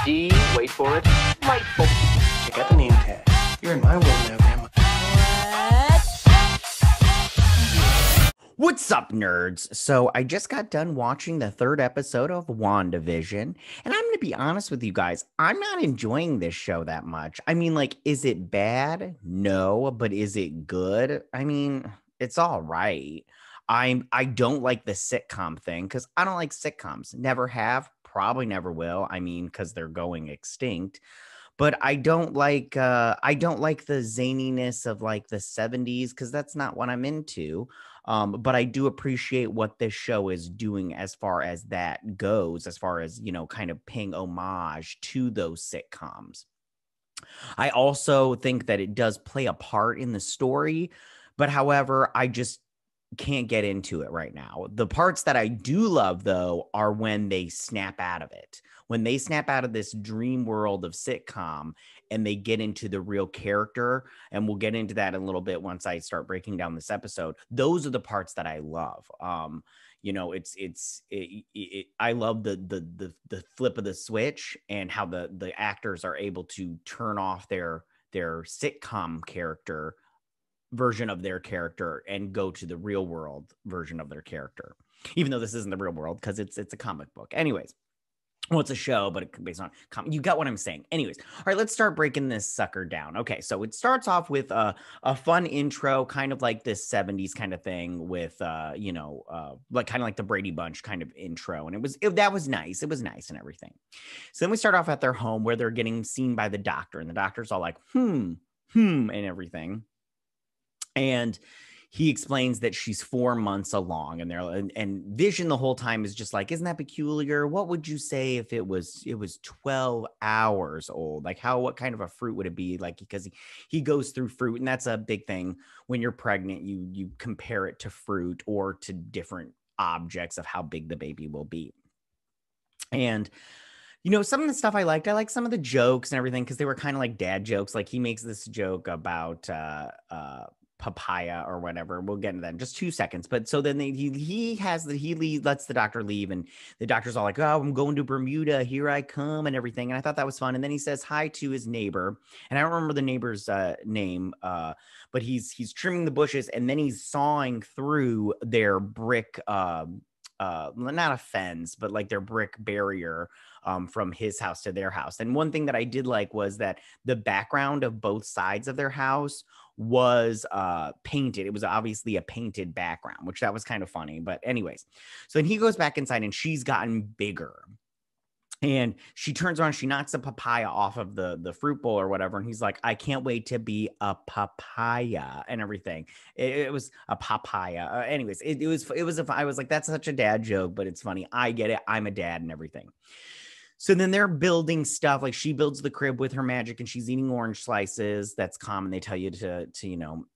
D, wait for it, delightful. I got the name tag. You're in my world now, Grandma. What's up, nerds? So I just got done watching the third episode of WandaVision, and I'm going to be honest with you guys, I'm not enjoying this show that much. I mean, like, is it bad? No, but is it good? I mean, it's all right. I don't like the sitcom thing because I don't like sitcoms. Never have, probably never will. I mean, because they're going extinct. But I don't like the zaniness of like the 70s because that's not what I'm into. But I do appreciate what this show is doing as far as that goes, as far as, kind of paying homage to those sitcoms. I also think that it does play a part in the story, but however, I just can't get into it right now. The parts that I do love, though, are when they snap out of it. When they snap out of this dream world of sitcom and they get into the real character, and we'll get into that in a little bit once I start breaking down this episode. Those are the parts that I love. I love the flip of the switch and how the actors are able to turn off their sitcom character version of their character and go to the real world version of their character, even though this isn't the real world because it's a comic book. Anyways, well, it's a show, but it's based on you got what I'm saying. Anyways, all right, let's start breaking this sucker down. Okay, so it starts off with a fun intro, kind of like this 70s kind of thing with like kind of like the Brady Bunch kind of intro, and that was nice. It was nice and everything. So then we start off at their home where they're getting seen by the doctor, and the doctor's all like and everything. And he explains that she's 4 months along, and Vision the whole time is just like, isn't that peculiar? What would you say if it was 12 hours old? Like what kind of a fruit would it be? Like, because he goes through fruit, and that's a big thing when you're pregnant, you compare it to fruit or to different objects of how big the baby will be. And some of the stuff I liked some of the jokes and everything because they were kind of like dad jokes. Like he makes this joke about papaya or whatever. We'll get into that in just 2 seconds. But so then he lets the doctor leave, and the doctor's all like, "Oh, I'm going to Bermuda. Here I come," and everything. And I thought that was fun. And then he says hi to his neighbor, and I don't remember the neighbor's name, but he's trimming the bushes, and then he's sawing through their brick. Not a fence, but like their brick barrier from his house to their house. And one thing that I did like was that the background of both sides of their house was painted. It was obviously a painted background, which that was kind of funny. But anyways, so then he goes back inside, and she's gotten bigger. And she turns around, she knocks a papaya off of the fruit bowl or whatever. And he's like, I can't wait to be a papaya and everything. It was a papaya. Anyways, I was like, that's such a dad joke, but it's funny. I get it. I'm a dad and everything. So then they're building stuff. Like she builds the crib with her magic, and she's eating orange slices. That's common. They tell you to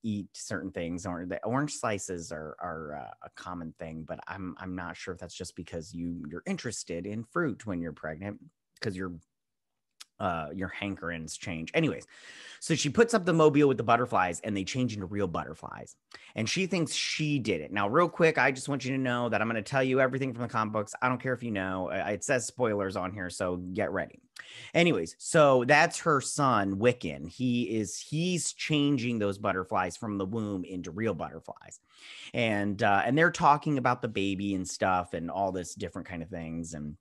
eat certain things. Or the orange slices are a common thing, but I'm not sure if that's just because you're interested in fruit when you're pregnant, because your hankerings change. Anyways, so she puts up the mobile with the butterflies, and they change into real butterflies, and she thinks she did it. Now, real quick, I just want you to know that I'm going to tell you everything from the comic books. I don't care if you know. It says spoilers on here, so get ready. Anyways, so that's her son, Wiccan. He's changing those butterflies from the womb into real butterflies, and they're talking about the baby and stuff and all this different kind of things. And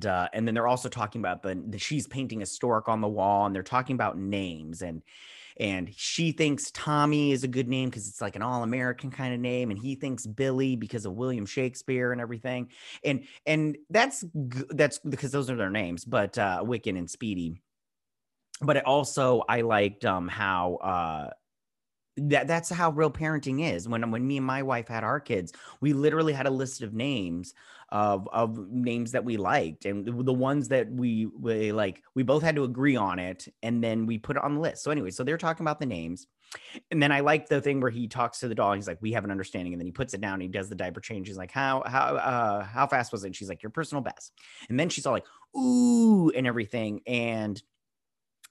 then they're also talking about she's painting a stork on the wall, and they're talking about names, and she thinks Tommy is a good name because it's like an all-American kind of name, and he thinks Billy because of William Shakespeare and everything, and that's because those are their names, but Wiccan and Speedy. But I liked how that's how real parenting is. When me and my wife had our kids, we literally had a list of names of names that we liked, and the ones that we like, we both had to agree on it, and then we put it on the list. So anyway, so they're talking about the names, and then I like the thing where he talks to the doll. He's like, "We have an understanding," and then he puts it down. And he does the diaper change. He's like, "How fast was it?" And she's like, "Your personal best." And then she's all like, "Ooh," and everything, and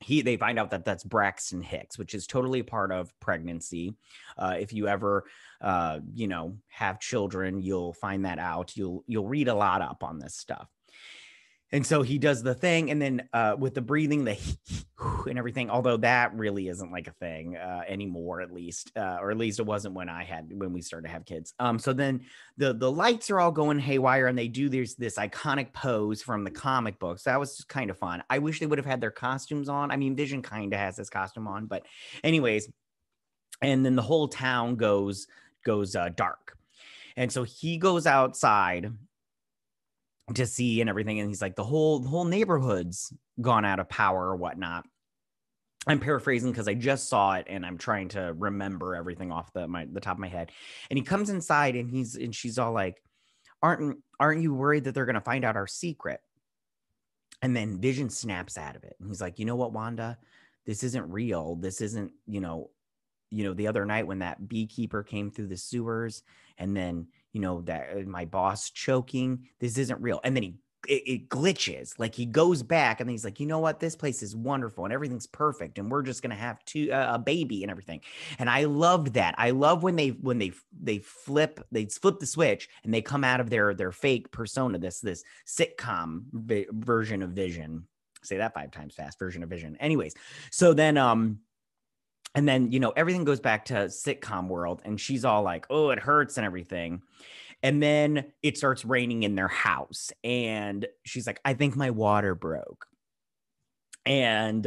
they find out that that's Braxton Hicks, which is totally a part of pregnancy. If you ever, have children, you'll find that out. You'll read a lot up on this stuff. And so he does the thing, and then with the breathing, the and everything, although that really isn't like a thing anymore, at least, or at least it wasn't when we started to have kids. So then the lights are all going haywire, and they do this iconic pose from the comic books. That was just kind of fun. I wish they would have had their costumes on. I mean, Vision kind of has his costume on, but anyways, and then the whole town goes dark, and so he goes outside to see and everything, and he's like, the whole neighborhood's gone out of power or whatnot. I'm paraphrasing because I just saw it and I'm trying to remember everything off the top of my head. And he comes inside and she's all like, aren't you worried that they're going to find out our secret? And then Vision snaps out of it, and he's like, you know what, Wanda, this isn't real. This isn't, the other night when that beekeeper came through the sewers, and then, that my boss choking, this isn't real. And then it glitches, like he goes back, and he's like, you know what, this place is wonderful and everything's perfect, and we're just gonna have a baby and everything. And I loved that. I love when they flip the switch and they come out of their fake persona, this sitcom version of Vision. Say that 5 times fast. Version of Vision. Anyways, so then and then, everything goes back to sitcom world, and she's all like, oh, it hurts and everything. And then it starts raining in their house, and she's like, I think my water broke. And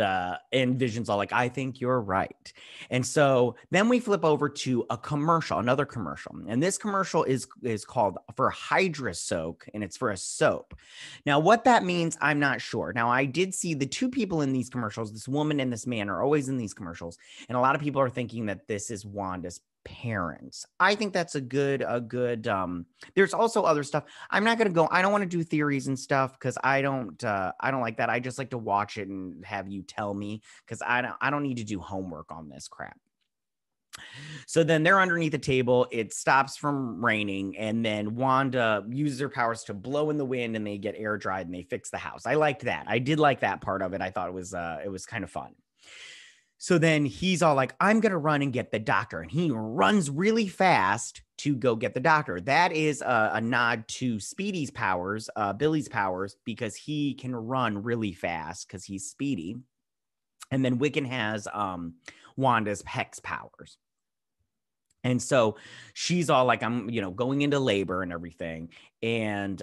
Vision's all like, I think you're right. And so then we flip over to another commercial. And this commercial is called for Hydra Soak, and it's for a soap. Now, what that means, I'm not sure. Now, I did see the 2 people in these commercials, this woman and this man, are always in these commercials. And a lot of people are thinking that this is Wanda's parents. I think that's a good there's also other stuff. I don't want to do theories and stuff because I don't like that. I just like to watch it and have you tell me, because I don't need to do homework on this crap. So then they're underneath the table, it stops from raining, and then Wanda uses her powers to blow in the wind, and they get air dried, and they fix the house. I liked that. I did like that part of it. I thought it was kind of fun. So then he's all like, I'm going to run and get the doctor. And he runs really fast to go get the doctor. That is a nod to Speedy's powers, Billy's powers, because he can run really fast because he's Speedy. And then Wiccan has Wanda's Hex powers. And so she's all like, I'm, going into labor and everything. And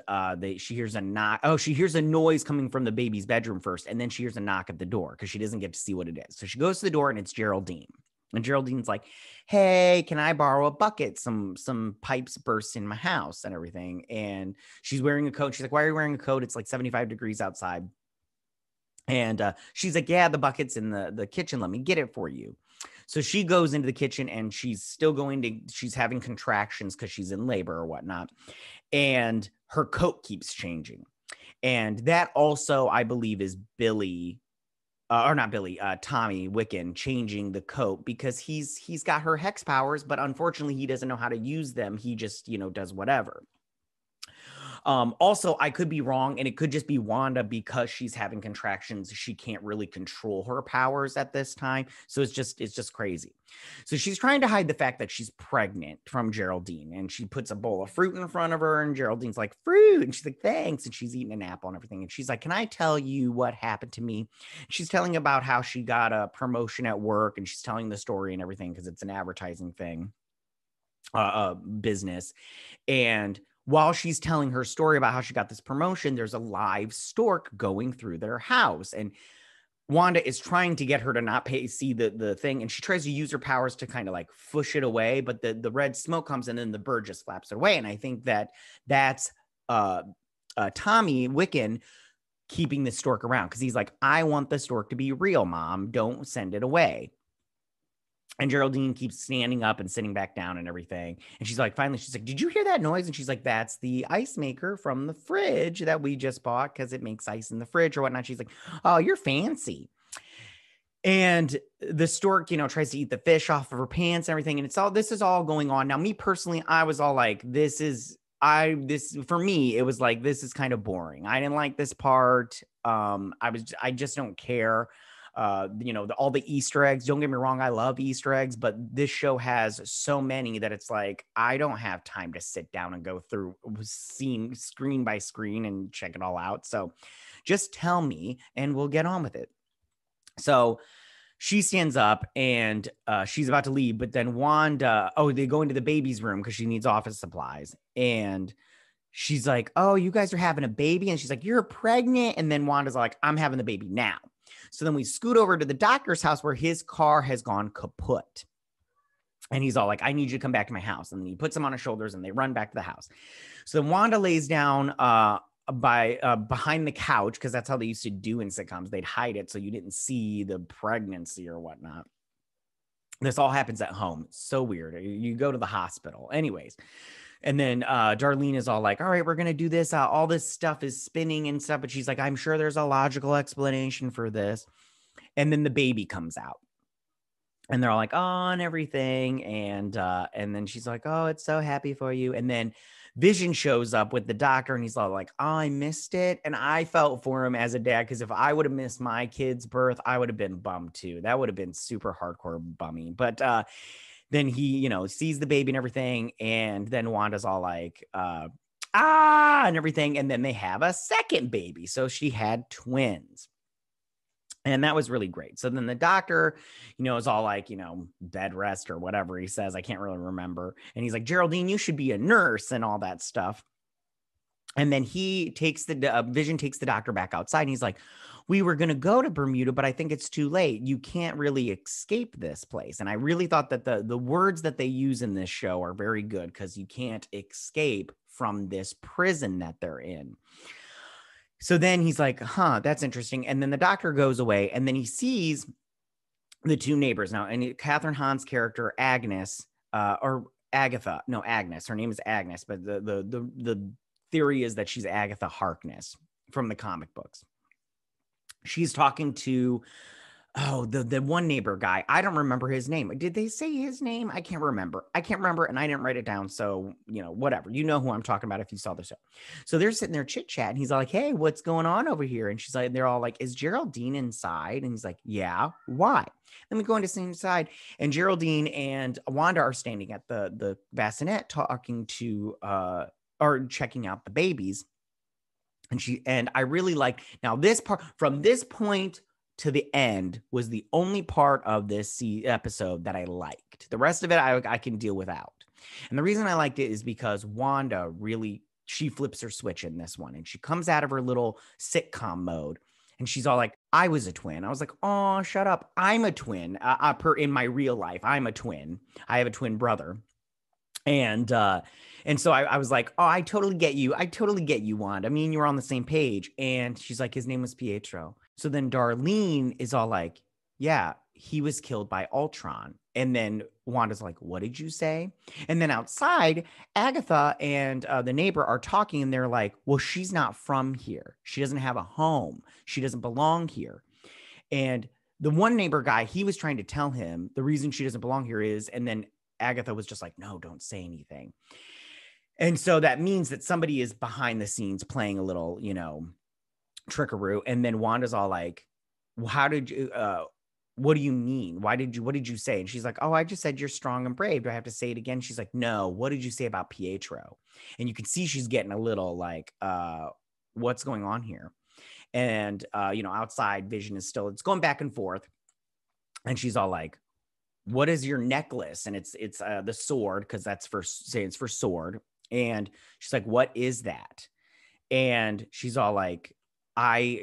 she hears a knock. Oh, she hears a noise coming from the baby's bedroom first. And then she hears a knock at the door because she doesn't get to see what it is. So she goes to the door, and it's Geraldine. And Geraldine's like, hey, can I borrow a bucket? Some pipes burst in my house and everything. And she's wearing a coat. She's like, why are you wearing a coat? It's like 75 degrees outside. And she's like, yeah, the bucket's in the kitchen. Let me get it for you. So she goes into the kitchen, and she's having contractions because she's in labor or whatnot. And her coat keeps changing. And that also, I believe, is Tommy Wiccan changing the coat because he's got her hex powers, but unfortunately he doesn't know how to use them. He just, does whatever. Also, I could be wrong, and it could just be Wanda because she's having contractions. She can't really control her powers at this time. So it's just crazy. So she's trying to hide the fact that she's pregnant from Geraldine, and she puts a bowl of fruit in front of her, and Geraldine's like, fruit. And she's like, thanks. And she's eating an apple and everything. And she's like, can I tell you what happened to me? She's telling about how she got a promotion at work, and she's telling the story and everything because it's an advertising thing, business. And while she's telling her story about how she got this promotion, there's a live stork going through their house. And Wanda is trying to get her to not see the thing. And she tries to use her powers to kind of like push it away. But the red smoke comes in, and the bird just flaps it away. And I think that's Tommy Wiccan keeping the stork around because he's like, I want the stork to be real, Mom. Don't send it away. And Geraldine keeps standing up and sitting back down and everything. And she's like, finally, she's like, did you hear that noise? And she's like, that's the ice maker from the fridge that we just bought because it makes ice in the fridge or whatnot. She's like, oh, you're fancy. And the stork, tries to eat the fish off of her pants and everything. And this is all going on. Now, me personally, I was all like, for me, it was like, this is kind of boring. I didn't like this part. I just don't care. all the Easter eggs. Don't get me wrong, I love Easter eggs, but this show has so many that it's like I don't have time to sit down and go through screen by screen and check it all out. So just tell me and we'll get on with it. So she stands up and she's about to leave, but then Wanda, they go into the baby's room because she needs office supplies. And she's like, oh, you guys are having a baby. And she's like, you're pregnant. And then Wanda's like, I'm having the baby now. So then we scoot over to the doctor's house where his car has gone kaput. And he's all like, I need you to come back to my house. And then he puts him on his shoulders and they run back to the house. So then Wanda lays down behind the couch, because that's how they used to do in sitcoms. They'd hide it so you didn't see the pregnancy or whatnot. This all happens at home. So weird. You go to the hospital. Anyways. And then Darlene is all like, all right, we're going to do this. All this stuff is spinning and stuff. But she's like, I'm sure there's a logical explanation for this. And then the baby comes out. And they're all like, oh, and everything. And then she's like, oh, it's so happy for you. And then Vision shows up with the doctor and he's all like, oh, I missed it. And I felt for him as a dad, because if I would have missed my kid's birth, I would have been bummed too. That would have been super hardcore bummy. But then he, sees the baby and everything. And then Wanda's all like, and everything. And then they have a second baby. So she had twins. And that was really great. So then the doctor, is all like, bed rest or whatever he says. I can't really remember. And he's like, Geraldine, you should be a nurse and all that stuff. And then he takes Vision takes the doctor back outside. And he's like, we were going to go to Bermuda, but I think it's too late. You can't really escape this place. And I really thought that the words that they use in this show are very good, because you can't escape from this prison that they're in. So then he's like, that's interesting. And then the doctor goes away and then he sees the two neighbors now. And Catherine Hahn's character, Agnes, or Agatha, no, Agnes, her name is Agnes, but the theory is that she's Agatha Harkness from the comic books. She's talking to, the one neighbor guy. I don't remember his name. Did they say his name? I can't remember. And I didn't write it down. So, whatever. You know who I'm talking about if you saw the show. So they're sitting there chit chat and he's like, hey, what's going on over here? And she's like, they're all like, is Geraldine inside? And he's like, yeah, why? Then we go into the inside and Geraldine and Wanda are standing at the bassinet talking to, or checking out the babies. And I really like, now this part, from this point to the end, was the only part of this episode that I liked. The rest of it I can deal without. And the reason I liked it is because Wanda really, she flips her switch in this one and she comes out of her little sitcom mode and she's all like, I was a twin. I was like, oh, shut up. I'm a twin. In my real life, I'm a twin. I have a twin brother. And so I was like, oh, I totally get you. Wanda. I mean, you were on the same page. And she's like, his name was Pietro. So then Darlene is all like, yeah, he was killed by Ultron. And then Wanda's like, what did you say? And then outside, Agatha and the neighbor are talking and they're like, well, she's not from here. She doesn't have a home. She doesn't belong here. And the one neighbor guy, he was trying to tell him the reason she doesn't belong here is, and then Agatha was just like, no, don't say anything. And so that means that somebody is behind the scenes playing a little, trickaroo. And then Wanda's all like, well, how did you, what do you mean? What did you say? And she's like, oh, I just said you're strong and brave. Do I have to say it again? She's like, no, what did you say about Pietro? And you can see she's getting a little like, what's going on here? And, outside Vision is still, it's going back and forth. And she's all like, what is your necklace? And it's the sword, because that's it's for sword. And she's like, what is that? And she's all like,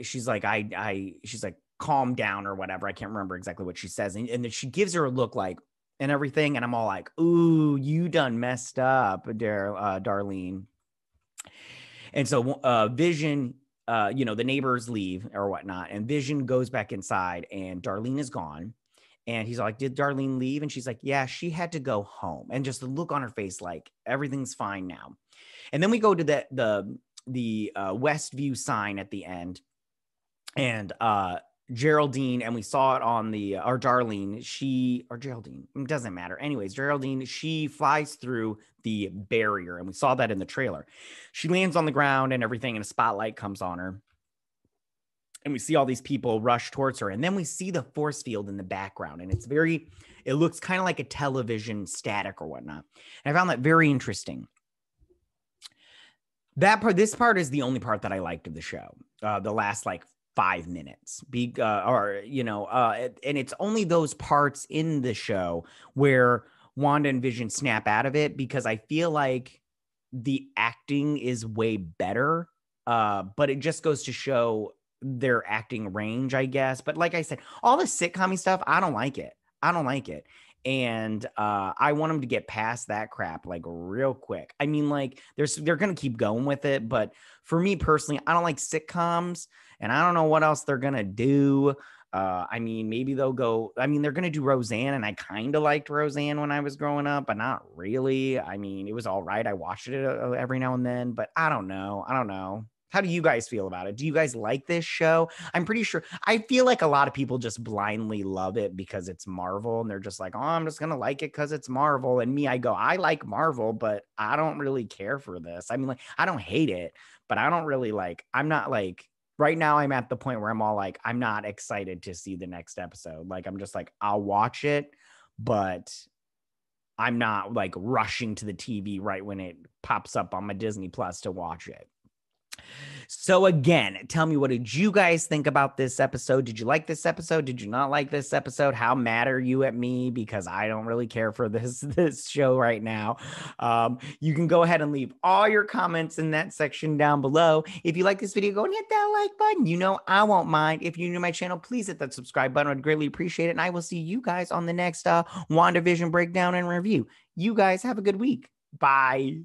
she's like, calm down or whatever. I can't remember exactly what she says. And then she gives her a look like, and everything. And I'm all like, ooh, you done messed up, Darlene. And so Vision, the neighbors leave or whatnot. And Vision goes back inside and Darlene is gone. And he's like, did Darlene leave? And she's like, yeah, she had to go home. And just the look on her face, like everything's fine now. And then we go to the Westview sign at the end. And Geraldine, and we saw it on or Darlene, Geraldine, it doesn't matter. Anyways, Geraldine, she flies through the barrier. And we saw that in the trailer. She lands on the ground and everything, and a spotlight comes on her. and we see all these people rush towards her, and then we see the force field in the background, and it looks kind of like a television static or whatnot. And I found that very interesting. This part is the only part that I liked of the show. The last like 5 minutes, and it's only those parts in the show where Wanda and Vision snap out of it, because I feel like the acting is way better. But it just goes to show their acting range, I guess. But like I said, all the sitcom stuff, I don't like it. And I want them to get past that crap like real quick. I mean, like they're going to keep going with it. But for me personally, I don't like sitcoms, and I don't know what else they're going to do. I mean, maybe they're going to do Roseanne, and I kind of liked Roseanne when I was growing up, but not really. I mean, it was all right. I watched it every now and then, but I don't know. How do you guys feel about it? Do you guys like this show? I'm pretty sure. I feel like a lot of people just blindly love it because it's Marvel, and they're just like, oh, I'm just going to like it because it's Marvel. And me, I go, I like Marvel, but I don't really care for this. I mean, like, I don't hate it, but I don't really I'm not like, right now I'm at the point where I'm all like, I'm not excited to see the next episode. Like, I'm just like, I'll watch it, but I'm not like rushing to the TV right when it pops up on my Disney Plus to watch it. So again, tell me, what did you guys think about this episode? Did you like this episode? Did you not like this episode? How mad are you at me? Because I don't really care for this show right now. You can go ahead and leave all your comments in that section down below. If you like this video, go and hit that like button. You know I won't mind. If you're new to my channel, please hit that subscribe button. I'd greatly appreciate it. And I will see you guys on the next WandaVision breakdown and review. You guys have a good week. Bye.